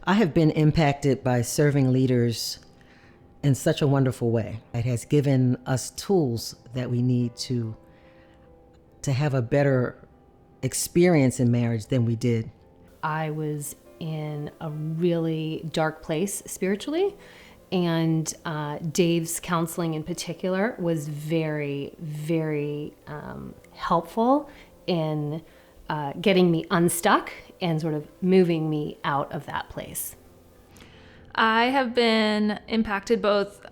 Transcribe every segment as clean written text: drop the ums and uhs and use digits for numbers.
I have been impacted by serving leaders in such a wonderful way. It has given us tools that we need to have a better experience in marriage than we did. I was in a really dark place spiritually, and Dave's counseling in particular was very, very helpful in getting me unstuck and sort of moving me out of that place. I have been impacted both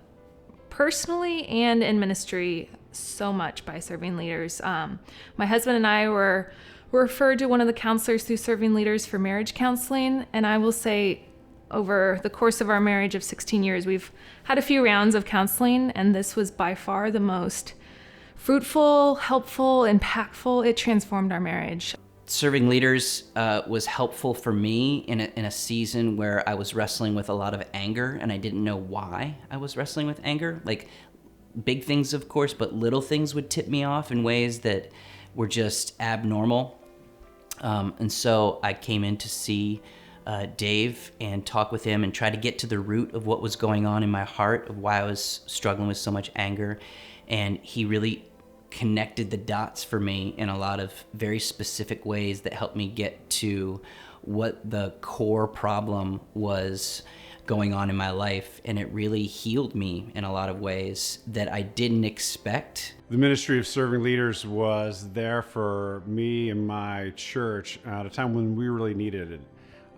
personally and in ministry so much by serving leaders. My husband and I were referred to one of the counselors through Serving Leaders for marriage counseling, and I will say over the course of our marriage of 16 years, we've had a few rounds of counseling, and this was by far the most fruitful, helpful, impactful. It transformed our marriage. Serving Leaders was helpful for me in a season where I was wrestling with a lot of anger, and I didn't know why I was wrestling with anger. Like big things, of course, but little things would tip me off in ways that were just abnormal. And so I came in to see Dave and talk with him and try to get to the root of what was going on in my heart, of why I was struggling with so much anger. And he really connected the dots for me in a lot of very specific ways that helped me get to what the core problem was going on in my life, and it really healed me in a lot of ways that I didn't expect. The ministry of Serving Leaders was there for me and my church at a time when we really needed it.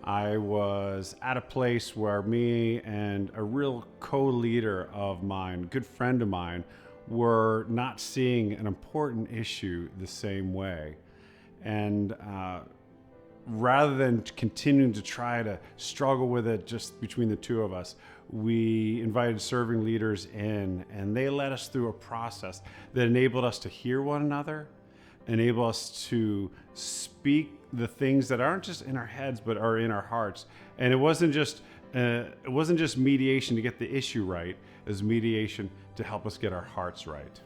I was at a place where me and a real co-leader of mine, good friend of mine, were not seeing an important issue the same way. And rather than continuing to try to struggle with it just between the two of us, we invited Serving Leaders in, and they led us through a process that enabled us to hear one another, enable us to speak the things that aren't just in our heads but are in our hearts. And it wasn't just mediation to get the issue right, it was mediation to help us get our hearts right.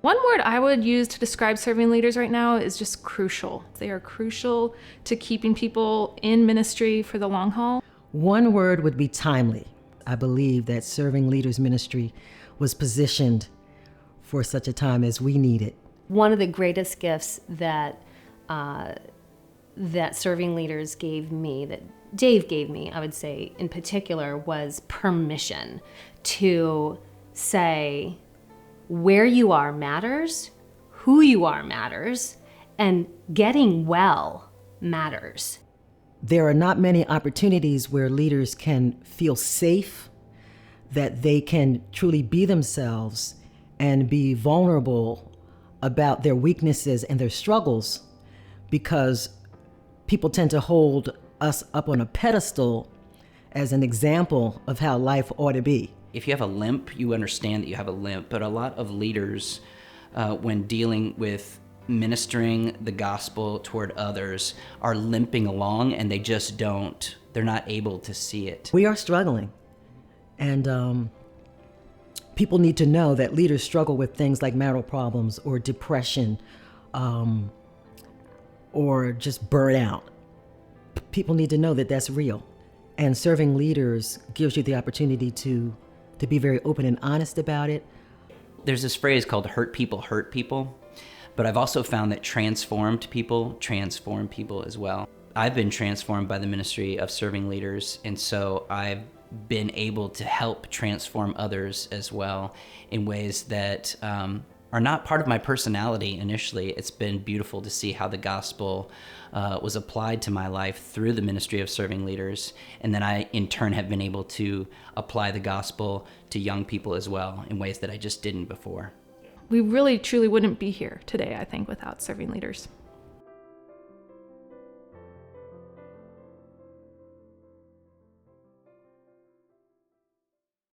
One word I would use to describe serving leaders right now is just crucial. They are crucial to keeping people in ministry for the long haul. One word would be timely. I believe that Serving Leaders ministry was positioned for such a time as we need it. One of the greatest gifts that Serving Leaders gave me, that Dave gave me, I would say in particular, was permission to say, where you are matters, who you are matters, and getting well matters. There are not many opportunities where leaders can feel safe, that they can truly be themselves and be vulnerable about their weaknesses and their struggles, because people tend to hold us up on a pedestal as an example of how life ought to be. If you have a limp, you understand that you have a limp, but a lot of leaders, when dealing with ministering the gospel toward others, are limping along, and they're not able to see it. We are struggling, and people need to know that leaders struggle with things like marital problems or depression, or just burnout. People need to know that that's real, and Serving Leaders gives you the opportunity to be very open and honest about it. There's this phrase called hurt people, but I've also found that transformed people transform people as well. I've been transformed by the ministry of Serving Leaders, and so I've been able to help transform others as well in ways that are not part of my personality initially. It's been beautiful to see how the gospel was applied to my life through the ministry of Serving Leaders, and then I in turn have been able to apply the gospel to young people as well in ways that I just didn't before. We really truly wouldn't be here today, I think, without Serving Leaders.